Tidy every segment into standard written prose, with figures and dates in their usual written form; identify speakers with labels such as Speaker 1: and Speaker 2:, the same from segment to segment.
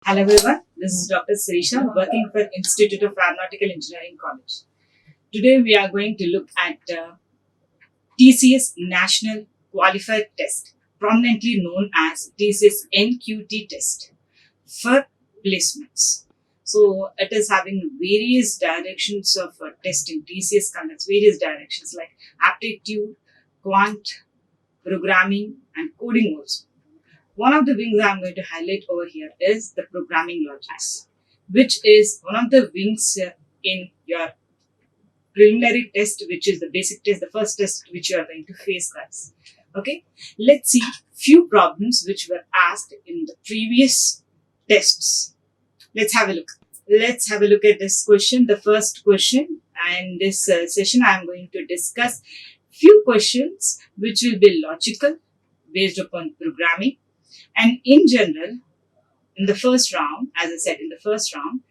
Speaker 1: Hello everyone, this is Dr. Sirisha working for Institute of Aeronautical Engineering College. Today we are going to look at TCS National Qualifier Test, prominently known as TCS NQT test for placements. So it is having various directions of testing. TCS conducts various directions like aptitude, quant, programming and coding also. One of the wings I'm going to highlight over here is the programming logics, which is one of the wings in your preliminary test, which is the basic test, the first test which you are going to face, guys. Okay, let's see few problems which were asked in the previous tests. Let's have a look. Let's have a look at this question, the first question. And this session I'm going to discuss few questions which will be logical based upon programming. And in general, in the first round, as I said, in the first round,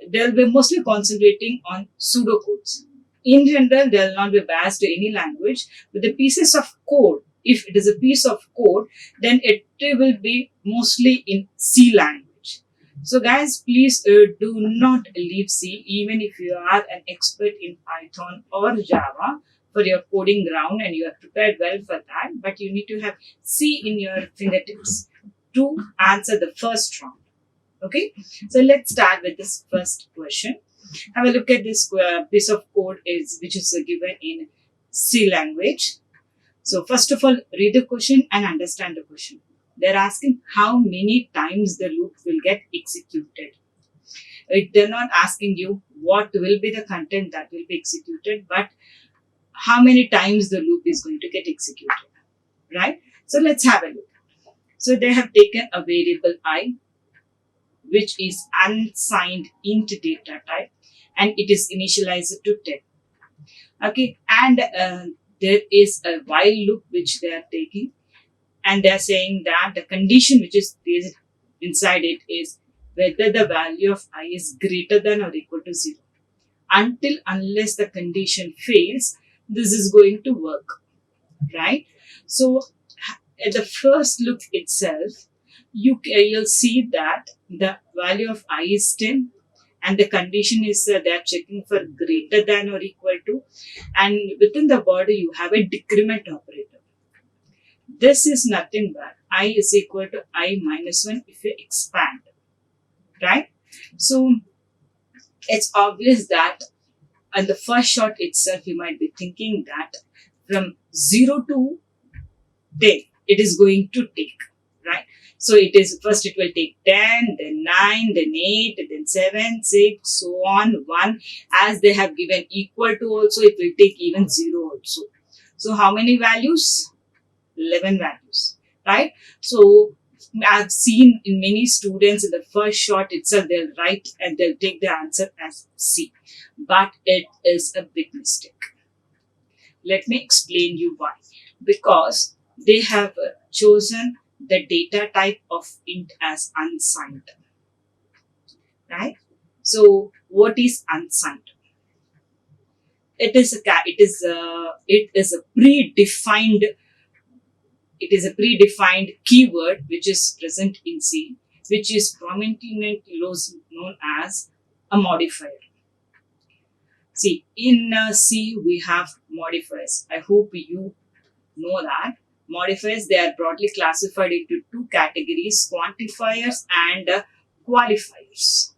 Speaker 1: they'll be mostly concentrating on pseudocodes. In general, they'll not be biased to any language, but the pieces of code, if it is a piece of code, then it will be mostly in C language. So guys, please do not leave C, even if you are an expert in Python or Java for your coding ground and you are prepared well for that, but you need to have C in your fingertips to answer the first round. Okay, so let's start with this first question. Have a look at this piece of code which is given in C language. So first of all, read the question and understand the question. They're asking how many times the loop will get executed. They're not asking you what will be the content that will be executed, but how many times the loop is going to get executed, right? So let's have a look. So they have taken a variable I, which is unsigned int data type, and it is initialized to 10. Okay, and there is a while loop which they are taking, and they are saying that the condition which is placed inside it is whether the value of I is greater than or equal to 0. Unless the condition fails, this is going to work, right? So at the first look itself, you'll see that the value of I is 10 and the condition is they're checking for greater than or equal to, and within the body you have a decrement operator. This is nothing but I is equal to I minus 1 if you expand, right? So it's obvious that on the first shot itself you might be thinking that from 0 to 10 it is going to take, right? So it is first it will take 10, then 9, then 8, then 7, 6, so on, 1. As they have given equal to also, it will take even 0 also. So how many values? 11 values, right? So I've seen in many students in the first shot itself, they'll write and they'll take the answer as C. But it is a big mistake. Let me explain you why. Because they have chosen the data type of int as unsigned, right? So what is unsigned? It is a predefined keyword which is present in C, which is prominently known as a modifier. See, in C we have modifiers. I hope you know that. Modifiers, they are broadly classified into two categories: quantifiers and qualifiers.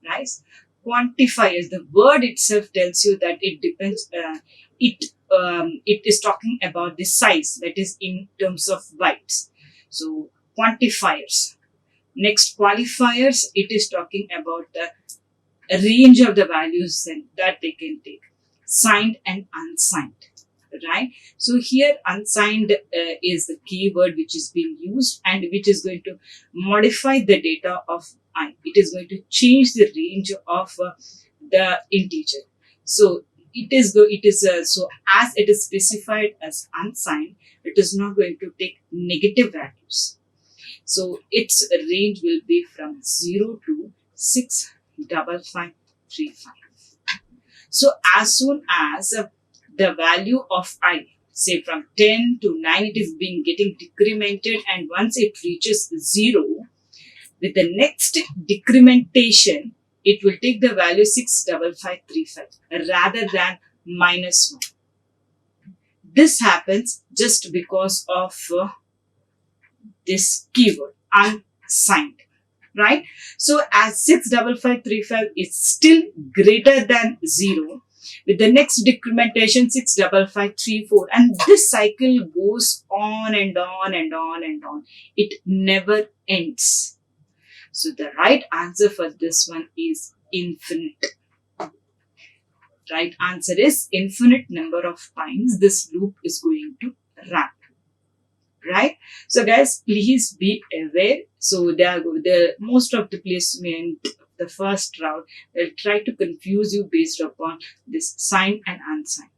Speaker 1: Nice. Quantifiers, the word itself tells you that it depends. It is talking about the size, that is in terms of bytes. So quantifiers. Next, qualifiers, it is talking about the range of the values that they can take, signed and unsigned. Right? So here unsigned is the keyword which is being used and which is going to modify the data of I. It is going to change the range of the integer. So so as it is specified as unsigned, it is not going to take negative values. So its range will be from 0 to 65535. So as soon as the value of I, say from 10 to 9, it is being getting decremented, and once it reaches 0, With the next decrementation, it will take the value 65535 rather than -1. This happens just because of this keyword unsigned, right? So as 65535 is still greater than 0, with the next decrementation 65534, and this cycle goes on and on and on and on. It never ends. So the right answer for this one is infinite. Right answer is infinite number of times this loop is going to run. Right? So guys, please be aware. So the most of the placement of the first round will try to confuse you based upon this signed and unsigned.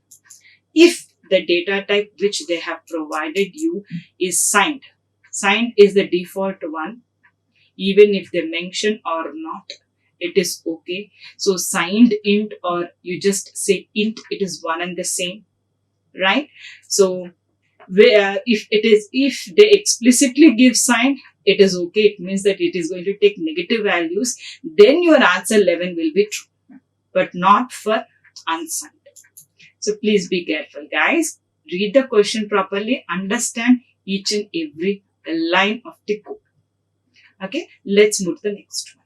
Speaker 1: If the data type which they have provided you is signed is the default one, even if they mention or not, it is okay. So signed int, or you just say int, it is one and the same, right? So if they explicitly give signed, it is okay. It means that it is going to take negative values. Then your answer 11 will be true, but not for unsigned. So please be careful, guys. Read the question properly. Understand each and every line of the code. Okay, let's move to the next one.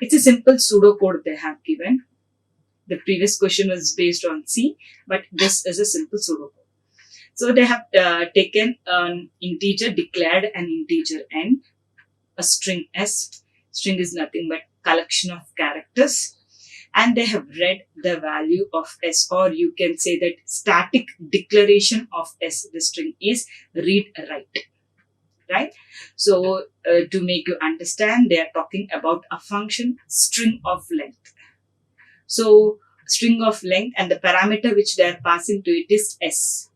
Speaker 1: It's a simple pseudocode they have given. The previous question was based on C, but this is a simple pseudocode. So they have taken an integer, declared an integer n, a string s. String is nothing but collection of characters. And they have read the value of s, or you can say that static declaration of s, the string is read write. Right? So to make you understand, they are talking about a function string of length. So string of length, and the parameter which they are passing to it is s.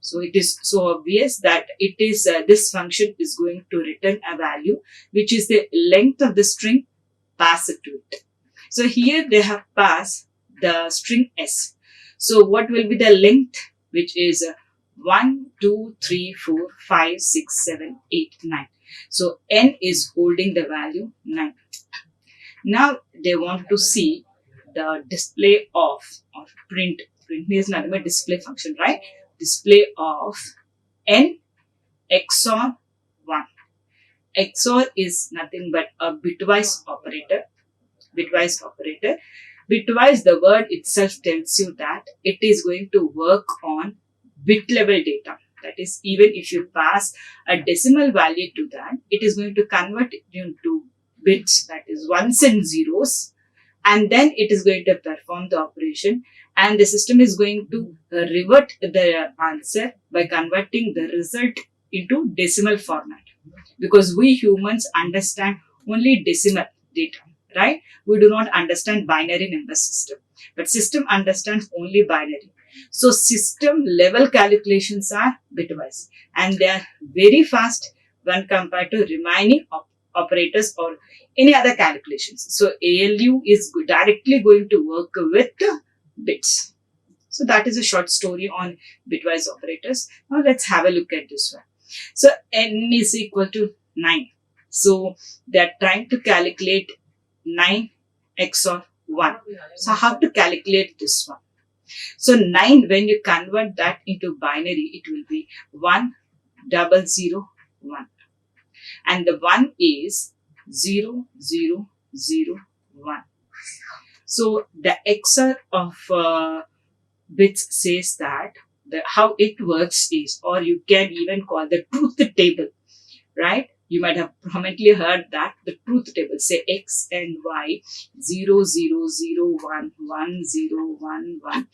Speaker 1: So it is so obvious that it is this function is going to return a value which is the length of the string, pass it to it. So here they have passed the string s. So what will be the length, which is 1, 2, 3, 4, 5, 6, 7, 8, 9. So n is holding the value 9. Now they want to see the display of, or print. Print is nothing but display function, right? Display of n XOR 1. XOR is nothing but a bitwise operator. Bitwise operator. Bitwise, the word itself tells you that it is going to work on bit level data. That is, even if you pass a decimal value to that, it is going to convert it into bits, that is ones and zeros, and then it is going to perform the operation, and the system is going to revert the answer by converting the result into decimal format, because we humans understand only decimal data, right? We do not understand binary number system, but system understands only binary. So system level calculations are bitwise, and they are very fast when compared to remaining operators or any other calculations. So ALU is directly going to work with bits. So that is a short story on bitwise operators. Now let's have a look at this one. So n is equal to 9. So they are trying to calculate 9 XOR 1. So how to calculate this one? So 9, when you convert that into binary, it will be 1001. And the 1 is 0001. So the XOR of bits says that how it works is, or you can even call the truth table, right? You might have prominently heard that the truth table, say X and Y, 0001, 1011,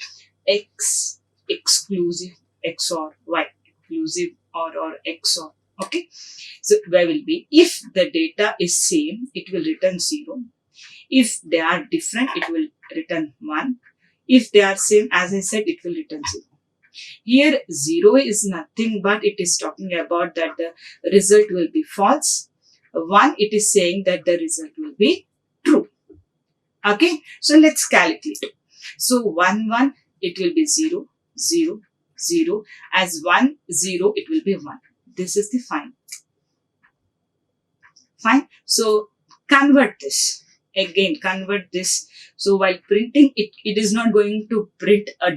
Speaker 1: X exclusive XOR Y inclusive or XOR. Okay. So where will be, if the data is same, it will return 0. If they are different, it will return 1. If they are same, as I said, it will return 0. Here 0 is nothing but it is talking about that the result will be false. 1, it is saying that the result will be true. Okay, so let's calculate. So 1, 1, it will be 0, 0, 0. As 1, 0, it will be 1. This is the final. Fine. So convert this. Again, convert this. So while printing, it is not going to print a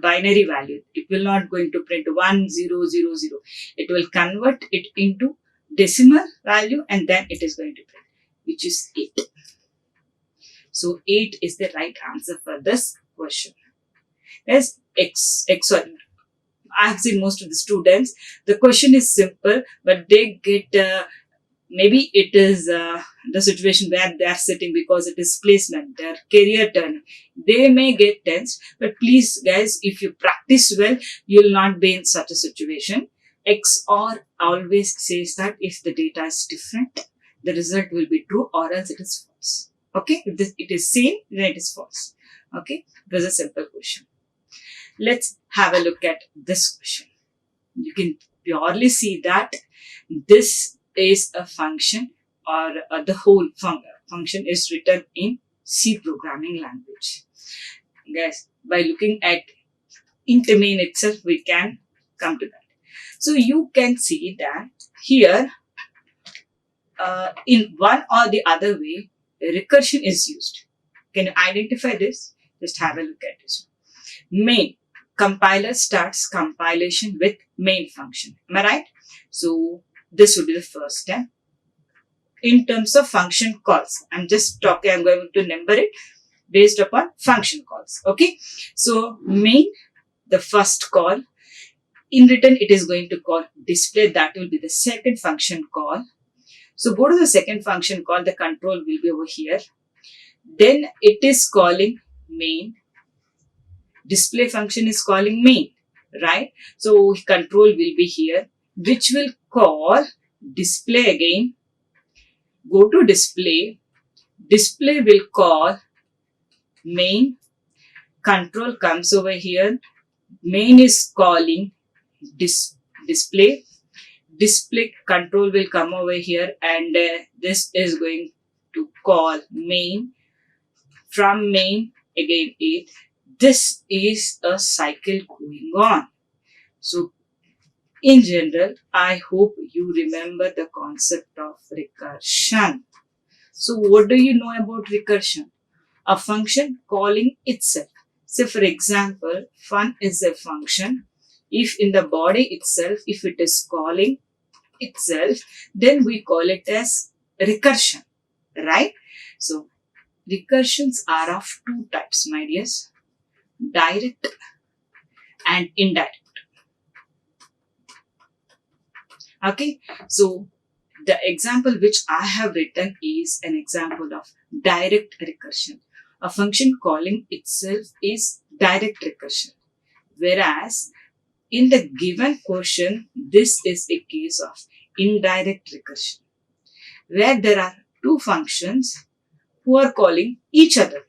Speaker 1: binary value. It will not going to print 1000. It will convert it into decimal value and then it is going to print, which is 8. So 8 is the right answer for this question. Yes, sorry. I have seen most of the students, the question is simple, but they get maybe it is the situation where they are sitting because it is placement, their career turn. They may get tense, but please guys, if you practice well, you will not be in such a situation. XOR always says that if the data is different, the result will be true or else it is false. Okay, if it is same, then it is false. Okay, this is a simple question. Let's have a look at this question. You can purely see that this is a function or the whole function is written in C programming language. Guys, by looking at int main itself, we can come to that. So you can see that here in one or the other way, recursion is used. Can you identify this? Just have a look at this. Main. Compiler starts compilation with main function. Am I right? So this would be the first step. In terms of function calls, I'm going to number it based upon function calls. Okay. So main, the first call. In return, it is going to call display. That will be the second function call. So go to the second function call. The control will be over here. Then it is calling main. Display function is calling main, right? So control will be here, which will call display again. Go to display. Display will call main. Control comes over here. Main is calling display. Display control will come over here and this is going to call main. From main again 8. This is a cycle going on. So, in general, I hope you remember the concept of recursion. So, what do you know about recursion? A function calling itself. So, for example, fun is a function. If in the body itself, if it is calling itself, then we call it as recursion, right? So, recursions are of two types, my dears. Direct and indirect. Okay, so the example which I have written is an example of direct recursion. A function calling itself is direct recursion, whereas in the given question, this is a case of indirect recursion, where there are two functions who are calling each other.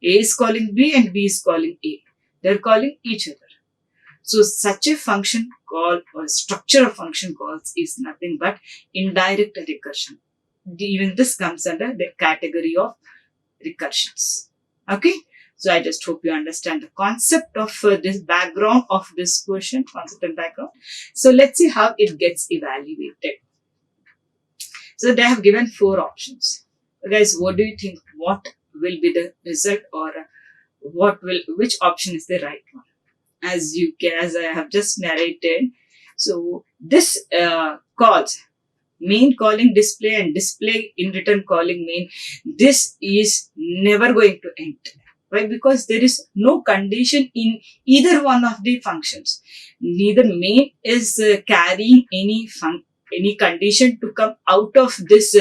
Speaker 1: A is calling B and B is calling A. They are calling each other. So such a function call or structure of function calls is nothing but indirect recursion. Even this comes under the category of recursions. Okay. So I just hope you understand the concept of this background of this question, concept and background. So let's see how it gets evaluated. So they have given 4 options. Guys, what do you think? What will be the result or which option is the right one? As I have just narrated, so this calls main calling display and display in return calling main. This is never going to end. Why? Because there is no condition in either one of the functions. Neither main is carrying any condition to come out of this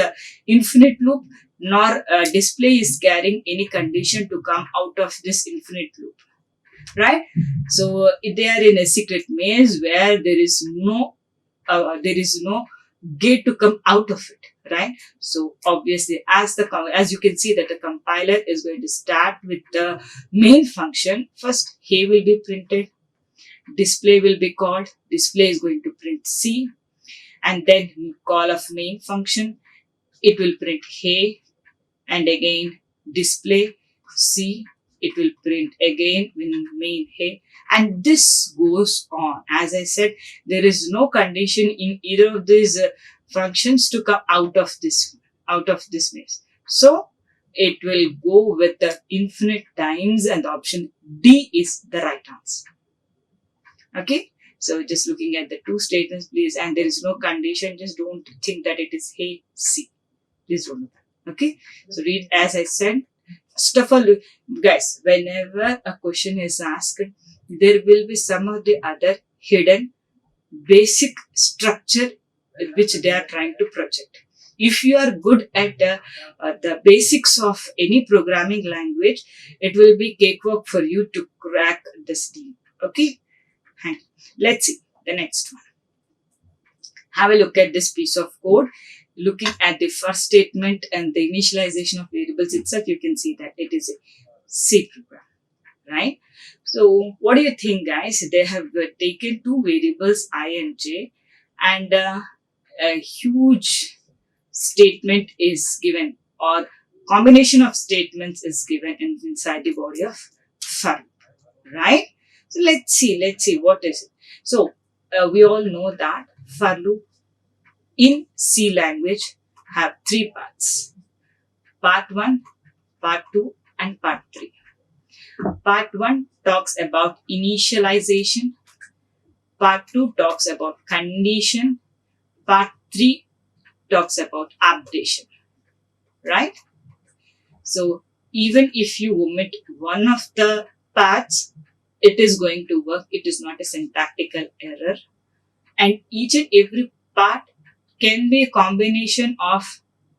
Speaker 1: infinite loop, nor display is carrying any condition to come out of this infinite loop, right? So they are in a secret maze where there is no gate to come out of it, right? So obviously, as you can see that the compiler is going to start with the main function. First, A will be printed, display will be called, display is going to print C, and then call of main function, it will print A, and again display C, it will print again when main A, and this goes on. As I said, there is no condition in either of these functions to come out of this maze. So it will go with the infinite times, and the option D is the right answer. Okay, so just looking at the two statements, please, and there is no condition. Just don't think that it is hey C. Please don't do that. Okay, so read as I said. First of all, guys, whenever a question is asked, there will be some of the other hidden basic structure which they are trying to project. If you are good at the basics of any programming language, it will be cakewalk for you to crack this deal. Okay, let's see the next one. Have a look at this piece of code. Looking at the first statement and the initialization of variables itself, you can see that it is a C program, right? So what do you think, guys? They have taken two variables I and j, and a huge statement is given, or combination of statements is given inside the body of for, right? So let's see what is it. So we all know that for loop in C language have three parts: part 1, part 2, and part 3. Part 1 talks about initialization, part 2 talks about condition, part 3 talks about updation, right? So even if you omit one of the parts, it is going to work. It is not a syntactical error, and each and every part can be a combination of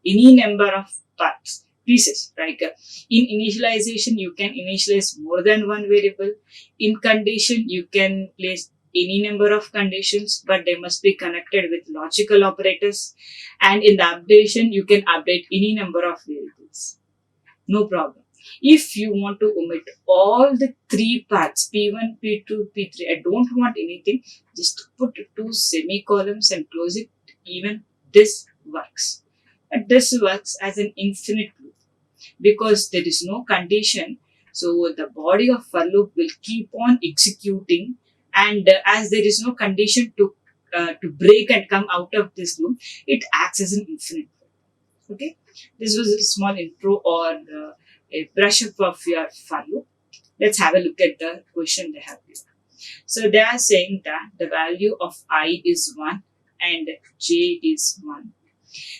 Speaker 1: any number of parts, pieces. Like in initialization, you can initialize more than one variable. In condition, you can place any number of conditions, but they must be connected with logical operators. And in the updation, you can update any number of variables. No problem. If you want to omit all the three parts, P1, P2, P3, I don't want anything, just put two semicolons and close it. Even this works. And this works as an infinite loop because there is no condition. So the body of for loop will keep on executing, and as there is no condition to break and come out of this loop, it acts as an infinite loop. Okay, this was a small intro or a brush up of your for loop. Let's have a look at the question they have here. So they are saying that the value of I is 1 and j is 1.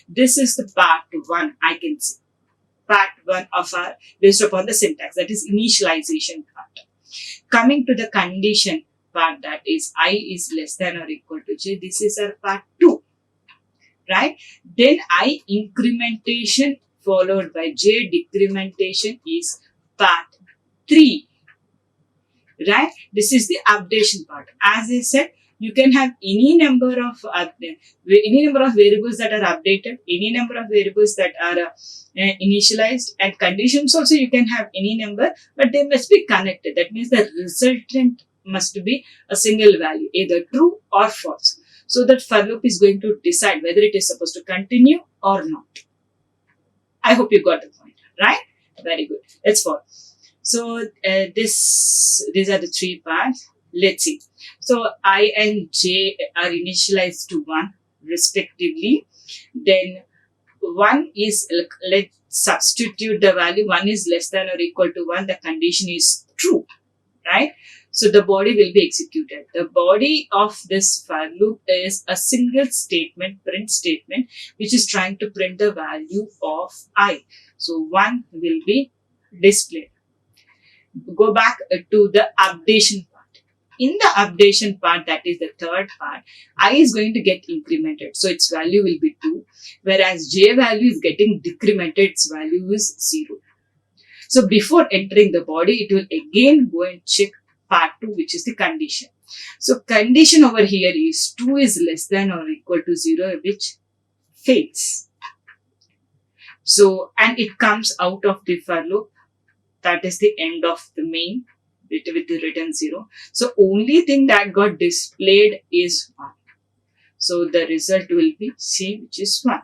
Speaker 1: This is the part 1, I can see. Part 1 of our, based upon the syntax, that is initialization part. Coming to the condition part, that is I is less than or equal to j, this is our part 2, right? Then I incrementation followed by j decrementation is part 3, right? This is the updation part. As I said, you can have any number of variables that are updated, any number of variables that are initialized, and conditions also you can have any number, but they must be connected. That means the resultant must be a single value, either true or false. So that for loop is going to decide whether it is supposed to continue or not. I hope you got the point, right? Very good. Let's follow. So these are the three parts. Let's see. So I and j are initialized to 1 respectively. Then 1 is, let's substitute the value. 1 is less than or equal to 1. The condition is true, right? So the body will be executed. The body of this for loop is a single statement, print statement, which is trying to print the value of I. So 1 will be displayed. Go back to the updation part. In the updation part, that is the third part, I is going to get incremented. So its value will be 2, whereas j value is getting decremented, its value is 0. So before entering the body, it will again go and check part 2, which is the condition. So condition over here is 2 is less than or equal to 0, which fails. So, and it comes out of the for loop. That is the end of the main with the written 0. So only thing that got displayed is 1. So the result will be C, which is 1.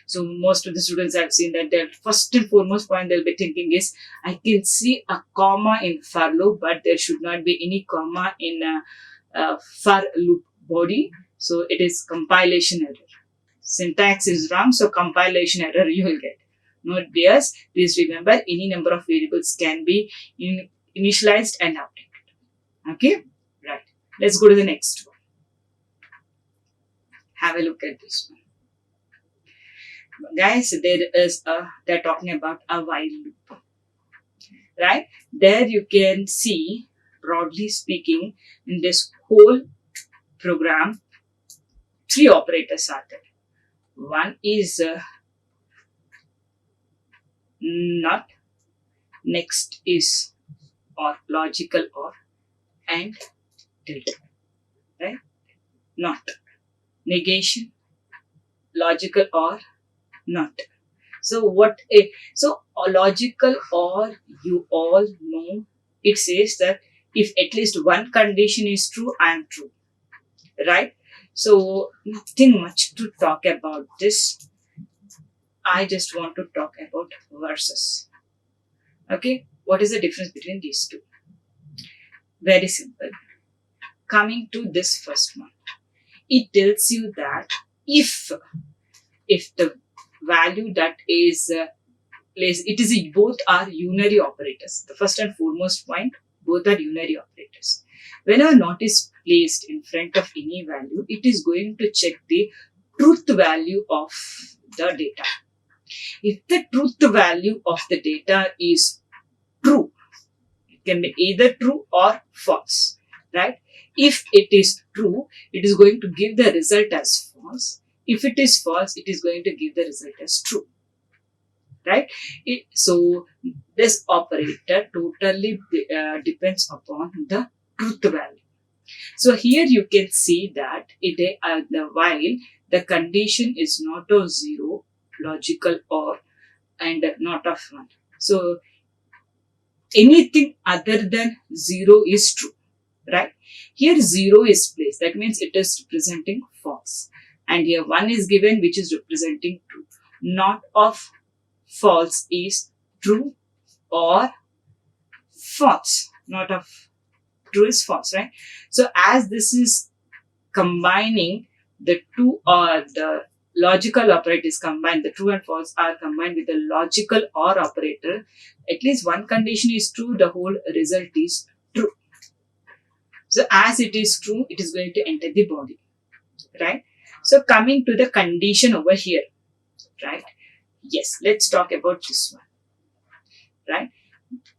Speaker 1: So most of the students have seen that their first and foremost point they'll be thinking is, I can see a comma in for loop, but there should not be any comma in for loop body. So it is compilation error. Syntax is wrong, so compilation error you will get. Note dears, please remember any number of variables can be initialized and updated. Okay, right. Let's go to the next one. Have a look at this one. Guys, they're talking about a while loop. Right? There you can see, broadly speaking, in this whole program, 3 operators are there. One is not, next is or, logical or, and tilde. Right? Not, negation, logical or, not. So a logical or, you all know, it says that if at least one condition is true, I am true. Right? So nothing much to talk about this. I just want to talk about versus. Okay, what is the difference between these two? Very simple. Coming to this first one, it tells you that if the value that is placed, both are unary operators. The first and foremost point, both are unary operators. When a not is placed in front of any value, it is going to check the truth value of the data. If the truth value of the data is true, it can be either true or false, right? If it is true, it is going to give the result as false. If it is false, it is going to give the result as true, right? So this operator totally depends upon the truth value. So here you can see that while the condition is not of 0, logical or, and not of 1. So anything other than 0 is true, right? Here 0 is placed, that means it is representing false. And here 1 is given, which is representing true. Not of false is true or false. Not of true is false, right? So as this is combining the two, or the logical operator is combined, the true and false are combined with the logical or operator, at least one condition is true, the whole result is true. So as it is true, it is going to enter the body, right? So coming to the condition over here, right? Yes, let's talk about this one, right?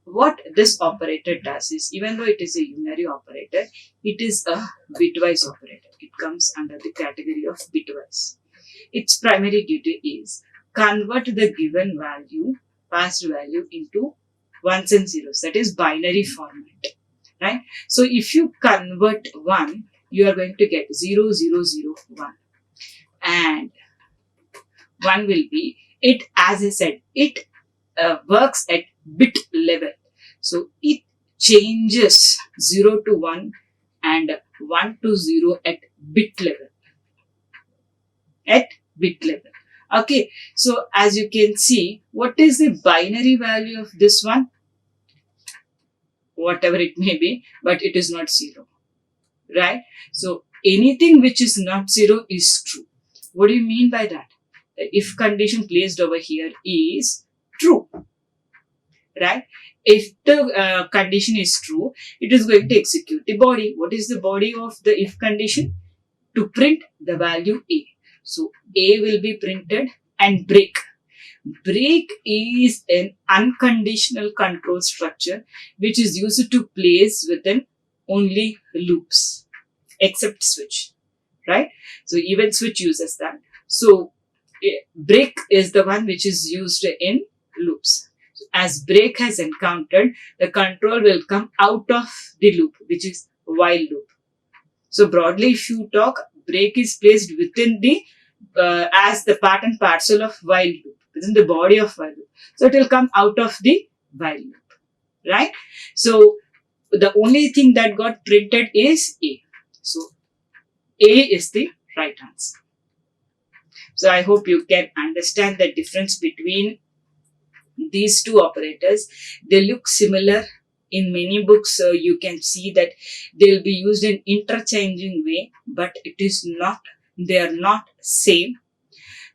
Speaker 1: What this operator does is, even though it is a unary operator, it is a bitwise operator. It comes under the category of bitwise. Its primary duty is convert the given value, passed value, into ones and zeros. That is binary format, right? So if you convert 1, you are going to get 0, 0, 0, 1. And 1 will be, it, as I said, it works at bit level. So it changes 0 to 1 and 1 to 0 at bit level. At bit level. Okay, so as you can see, what is the binary value of this one? Whatever it may be, but it is not 0, right? So anything which is not 0 is true. What do you mean by that? The if condition placed over here is true, right? If the condition is true, it is going to execute the body. What is the body of the if condition? To print the value A. So A will be printed, and break. Break is an unconditional control structure which is used to place within only loops, except switch, right? So even switch uses that. So break is the one which is used in loops. So as break has encountered, the control will come out of the loop, which is while loop. So broadly, if you talk, break is placed within the as the part and parcel of while loop, within the body of while loop. So it will come out of the while loop, right? So the only thing that got printed is A. So A is the right answer. So I hope you can understand the difference between these two operators. They look similar. In many books, you can see that they will be used in interchanging way, but it is not. They are not same.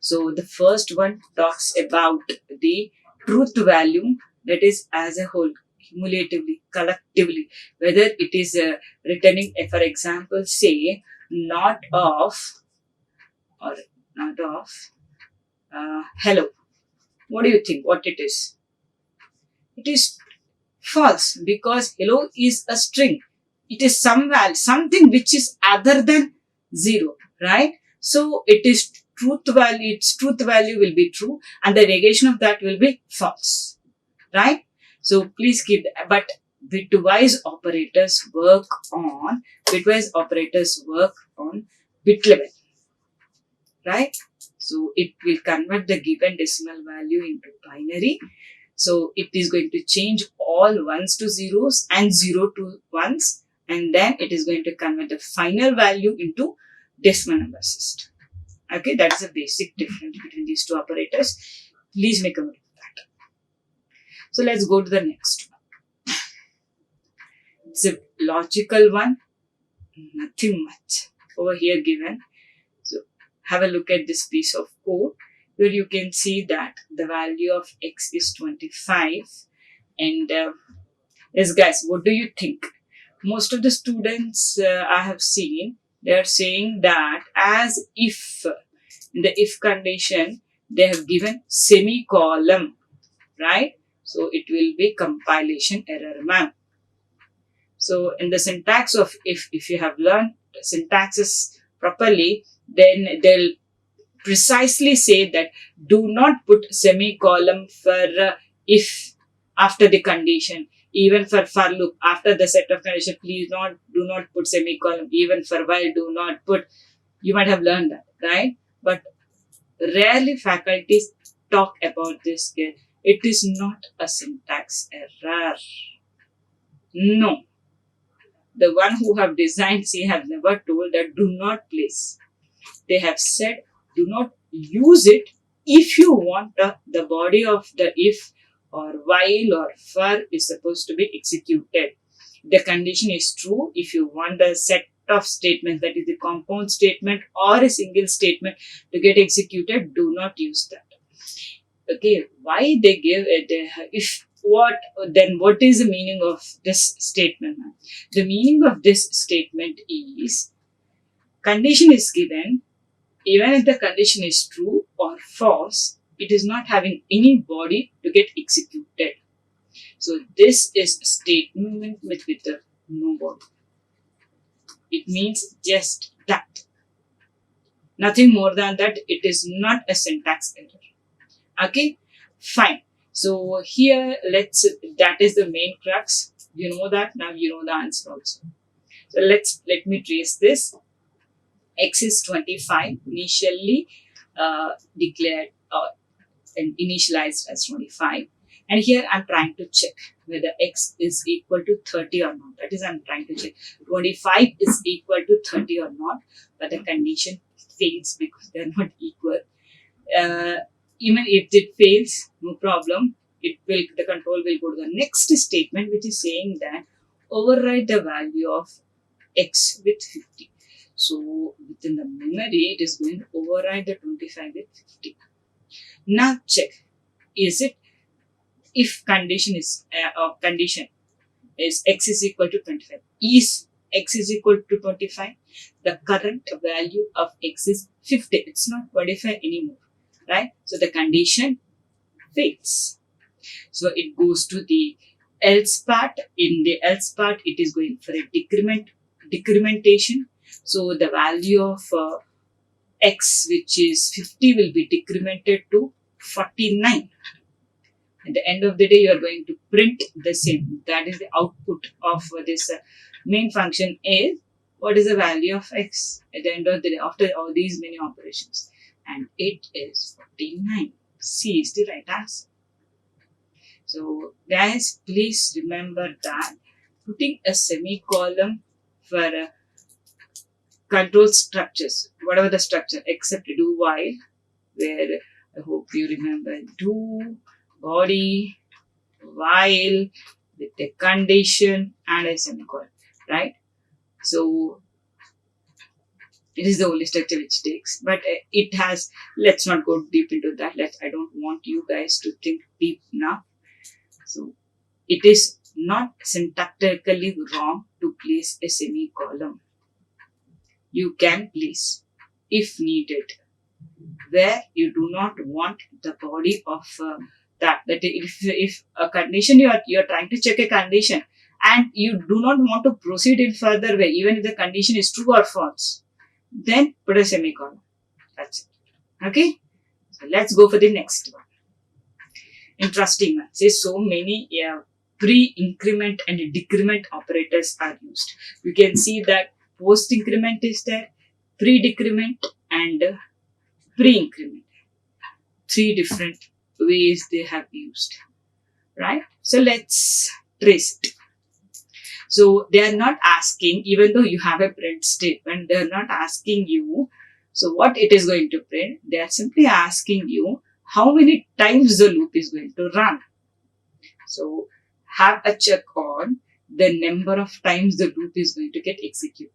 Speaker 1: So the first one talks about the truth value, that is as a whole, cumulatively, collectively, whether it is returning, for example, say not of or not of hello. What do you think? What it is? It is false, because hello is a string. It is something which is other than 0, right? So it is truth value, its truth value will be true and the negation of that will be false, right? So please keep that. But bitwise operators work on bit level, right? So it will convert the given decimal value into binary. So it is going to change all ones to zeros and 0 to ones, and then it is going to convert the final value into decimal number system. Okay, that's the basic difference between these two operators. Please make a note of that. So let's go to the next one. It's a logical one, nothing much over here given. So have a look at this piece of code, where you can see that the value of x is 25. And yes guys, what do you think? Most of the students I have seen, they are saying that as if, in the if condition, they have given semicolon, right? So it will be compilation error, ma'am. So in the syntax of if you have learned syntaxes properly, then they'll precisely say that do not put semicolon for if after the condition. Even for loop, after the set of condition, do not put semicolon. Even for while, do not put. You might have learned that, right? But rarely faculties talk about this here. It is not a syntax error. No. The one who have designed C have never told that do not place. They have said do not use it if you want the body of the if or while or for is supposed to be executed. The condition is true. If you want a set of statements, that is the compound statement or a single statement to get executed, do not use that. Okay, why they give it? If what, then what is the meaning of this statement? The meaning of this statement is condition is given. Even if the condition is true or false, it is not having any body to get executed. So this is a statement with the no body. It means just that. Nothing more than that. It is not a syntax error. Okay, fine. So here, that is the main crux. You know that, now you know the answer also. So let me trace this. X is 25, initially declared and initialized as 25. And here I'm trying to check whether X is equal to 30 or not. That is, I'm trying to check 25 is equal to 30 or not, but the condition fails because they are not equal. Even if it fails, no problem. The control will go to the next statement, which is saying that override the value of X with 50. So within the memory, it is going to override the 25 with 50. Now check, is it, if condition is X is equal to 25, is X is equal to 25, the current value of X is 50. It's not 25 anymore, right? So the condition fails. So it goes to the else part. In the else part, it is going for a decrementation. So the value of X, which is 50, will be decremented to 49. At the end of the day, you are going to print the same. That is the output of this main function is what is the value of X at the end of the day after all these many operations. And it is 49. C is the right answer. So guys, please remember that putting a semicolon for control structures, whatever the structure, except do while, where I hope you remember do, body, while, with a condition and a semicolon, right? So It is the only structure which takes, but it has, let's not go deep into that. I don't want you guys to think deep now. So it is not syntactically wrong to place a semicolon. You can place if needed. Where you do not want the body of that if a condition you're trying to check a condition and you do not want to proceed in further way, even if the condition is true or false, then put a semicolon. That's it. Okay, so let's go for the next one. Interesting one. Say so many pre-increment and decrement operators are used. You can see that post-increment is there, pre-decrement and pre-increment. 3 different ways they have used, right? So let's trace it. So they are not asking, even though you have a print statement, they are not asking you, so what it is going to print. They are simply asking you how many times the loop is going to run. So have a check on the number of times the loop is going to get executed.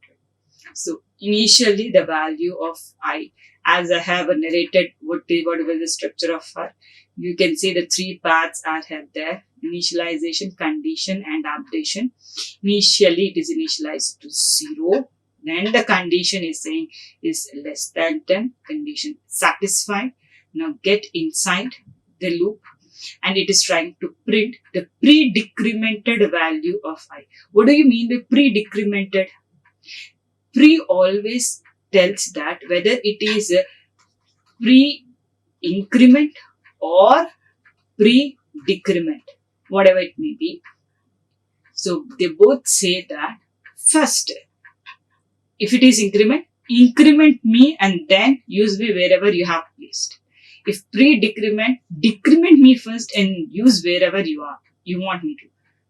Speaker 1: So initially the value of I, as I have narrated whatever the structure of her, you can see the 3 paths are there: initialization, condition and updation. Initially it is initialized to 0. Then the condition is saying is less than 10, condition satisfied. Now get inside the loop and it is trying to print the pre-decremented value of I. What do you mean by pre-decremented? Pre always tells that whether it is a pre-increment or pre-decrement, whatever it may be. So they both say that first, if it is increment, increment me and then use me wherever you have placed. If pre-decrement, decrement me first and use wherever you want me to.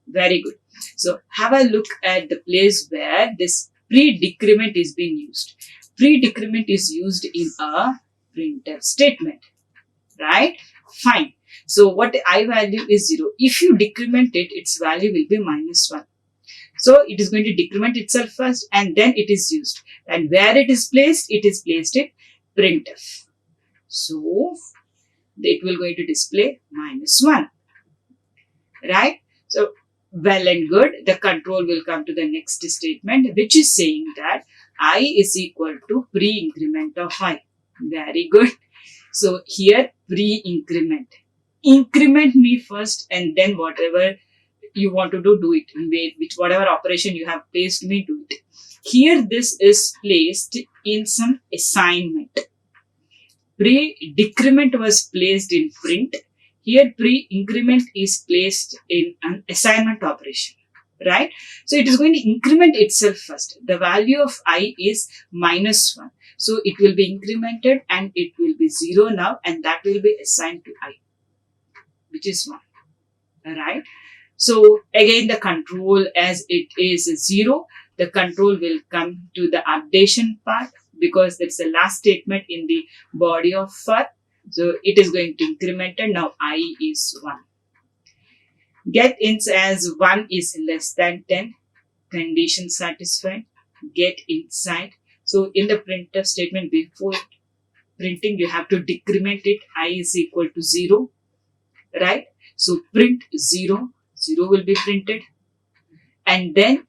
Speaker 1: Very good. So have a look at the place where this pre-decrement is being used. Pre-decrement is used in a printf statement, right? Fine. So what I value is 0. If you decrement it, its value will be -1. So it is going to decrement itself first and then it is used. And where it is placed in printf. So it will going to display -1, right? So well and good, the control will come to the next statement, which is saying that I is equal to pre-increment of I. Very good. So here pre-increment. Increment me first and then whatever you want to do it. Which whatever operation you have placed me, do it. Here this is placed in some assignment. Pre-decrement was placed in print. Here pre-increment is placed in an assignment operation, right? So it is going to increment itself first. The value of I is -1. So it will be incremented and it will be 0 now and that will be assigned to I, which is 1, right? So again the control, as it is 0, the control will come to the updation part because that's the last statement in the body of for. So it is going to increment and now I is 1. Get ins as 1 is less than 10, condition satisfied, get inside. So in the printf statement, before printing you have to decrement it. I is equal to 0, right? So print 0, 0 will be printed, and then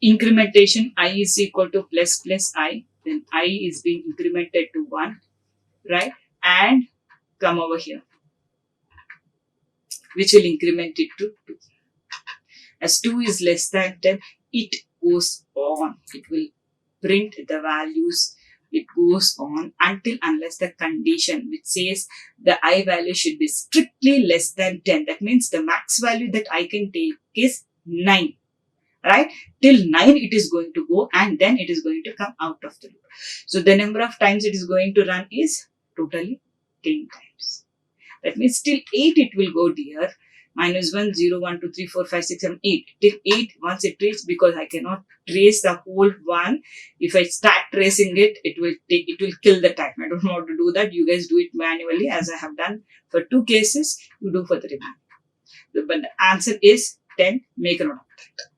Speaker 1: incrementation I is equal to plus I, then I is being incremented to 1, right? And come over here, which will increment it to 2. As 2 is less than 10, it goes on. It will print the values. It goes on until unless the condition which says the I value should be strictly less than 10. That means the max value that I can take is 9. Right? Till 9 it is going to go and then it is going to come out of the loop. So the number of times it is going to run is totally 10 times. That means till 8 it will go, dear. -1, 0, 1, 2, 3, 4, 5, 6, 7, 8. Till 8 once it reaches, because I cannot trace the whole one. If I start tracing it, it will kill the time. I don't want to do that. You guys do it manually as I have done for 2 cases. You do for the remaining. But the answer is 10. Make a note of that.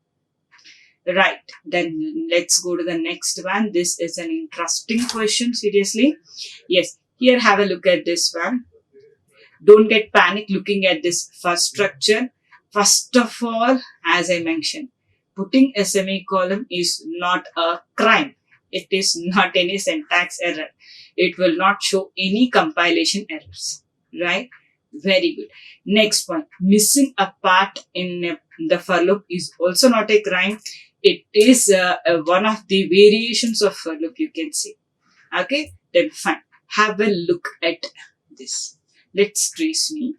Speaker 1: Right, then let's go to the next one. This is an interesting question, seriously. Yes, here have a look at this one. Don't get panic looking at this first structure. First of all, as I mentioned, putting a semicolon is not a crime. It is not any syntax error. It will not show any compilation errors. Right? Very good. Next one. Missing a part in the for loop is also not a crime. It is one of the variations of for loop, you can say. Okay? Then fine. Have a look at this. Let's trace me.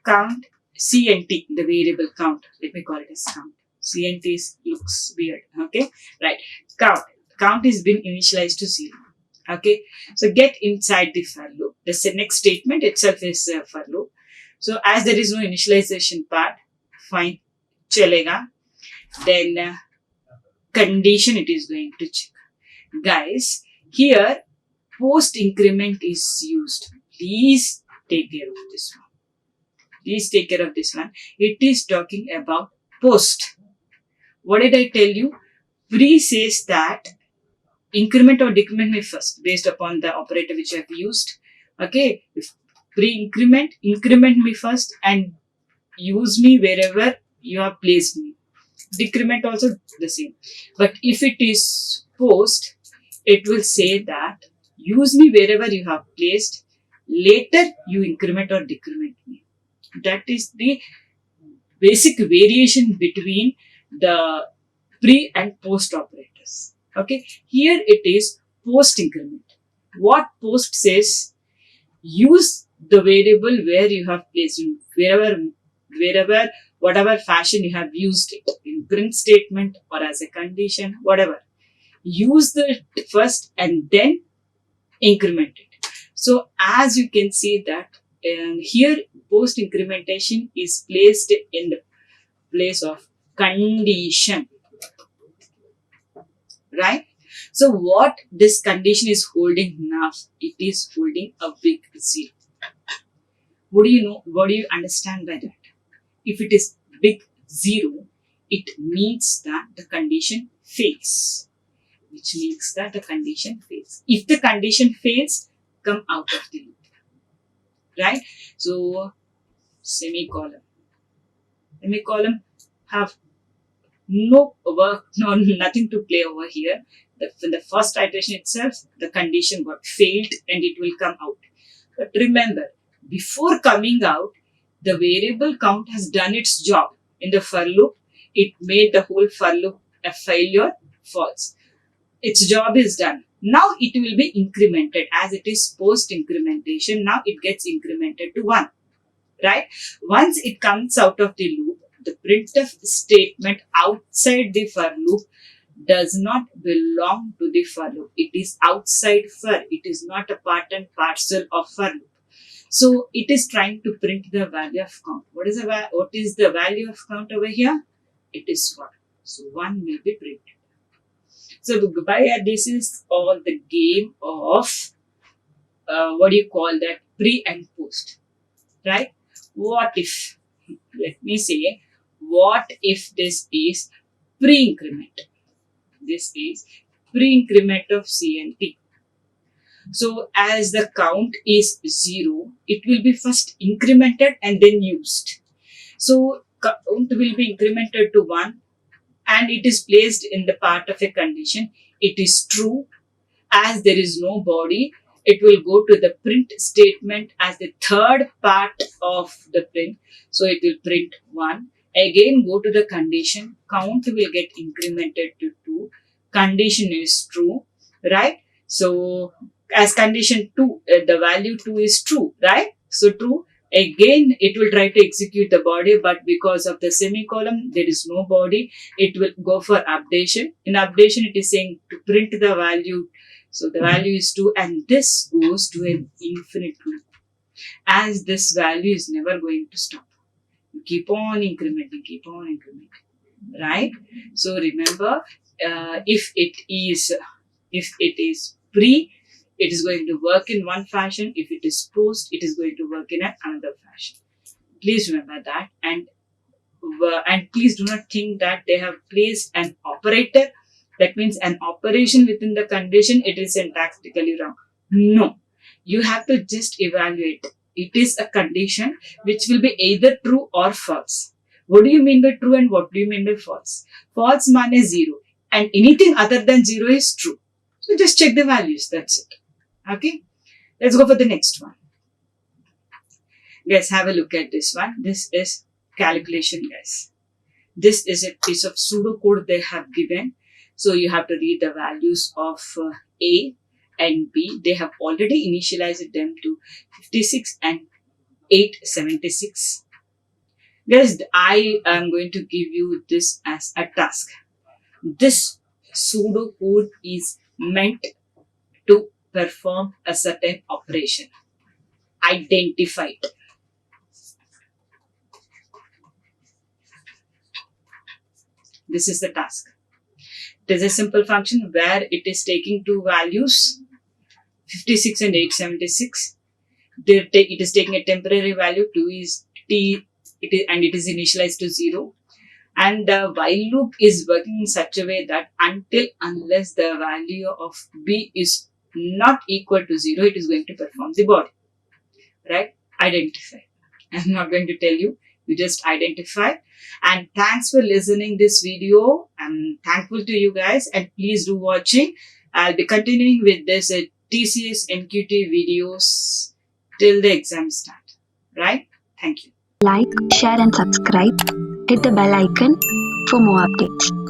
Speaker 1: Count CNT, the variable count. Let me call it as count. CNT looks weird. Okay, right. Count. Count is been initialized to 0. Okay, so get inside the for loop. The next statement itself is for loop. So as there is no initialization part, fine, chalega. Then condition it is going to check. Guys, here post increment is used. Please take care of this one. Please take care of this one. It is talking about post. What did I tell you? Pre says that increment or decrement me first based upon the operator which I have used. Okay. If pre-increment, increment me first and use me wherever you have placed me. Decrement also the same. But if it is post, it will say that use me wherever you have placed. Later you increment or decrement me. That is the basic variation between the pre and post operators. Okay, here it is post increment. What post says? Use the variable where you have placed it, wherever, whatever fashion you have used it, in print statement or as a condition, whatever. Use the first and then increment it. So as you can see that here post incrementation is placed in the place of condition, right? So what this condition is holding now, it is holding a big 0. What do you know? What do you understand by that? If it is big 0, it means that the condition fails, which means that the condition fails. If the condition fails, come out of the loop, right? So semicolon have no work, no nothing to play over here. In the first iteration itself, the condition got failed and it will come out. But remember, before coming out, the variable count has done its job. In the for loop, it made the whole for loop a failure, false. Its job is done. Now it will be incremented as it is post incrementation. Now it gets incremented to 1, right? Once it comes out of the loop, the printf statement outside the for loop does not belong to the for loop. It is outside for. It is not a part and parcel of for loop. So it is trying to print the value of count. What is the value of count over here? It is 1. So 1 will be printed. So this is all the game of pre and post, right? What if, let me say, what if this is pre-increment? This is pre-increment of CNT. So as the count is 0, it will be first incremented and then used. So count will be incremented to 1 and it is placed in the part of a condition. It is true. As there is no body, it will go to the print statement as the third part of the print. So it will print 1. Again go to the condition. Count will get incremented to 2. Condition is true, right? So as condition 2, the value 2 is true, right? So true. Again, it will try to execute the body, but because of the semicolon, there is no body. It will go for updation. In updation, it is saying to print the value. So the value is 2 and this goes to an infinite loop. As this value is never going to stop. You keep on incrementing, right? So remember, if it is pre, it is going to work in one fashion. If it is post, it is going to work in another fashion. Please remember that. And and please do not think that they have placed an operator. That means an operation within the condition, it is syntactically wrong. No, you have to just evaluate. It is a condition which will be either true or false. What do you mean by true and what do you mean by false? False means 0 and anything other than 0 is true. So just check the values, that's it. Okay, let's go for the next one. Guys, have a look at this one. This is calculation, guys. This is a piece of pseudocode they have given. So you have to read the values of A and B. They have already initialized them to 56 and 876. Guys, I am going to give you this as a task. This pseudocode is meant to perform a certain operation. Identify it. This is the task. It is a simple function where it is taking two values, 56 and 876. It is taking a temporary value, 2 is t, and it is initialized to 0. And the while loop is working in such a way that unless the value of b is not equal to 0, it is going to perform the body. Right? Identify. I'm not going to tell you. You just identify. And thanks for listening this video. I'm thankful to you guys, and please do watching. I'll be continuing with this TCS NQT videos till the exam start. Right? Thank you.
Speaker 2: Like, share and subscribe. Hit the bell icon for more updates.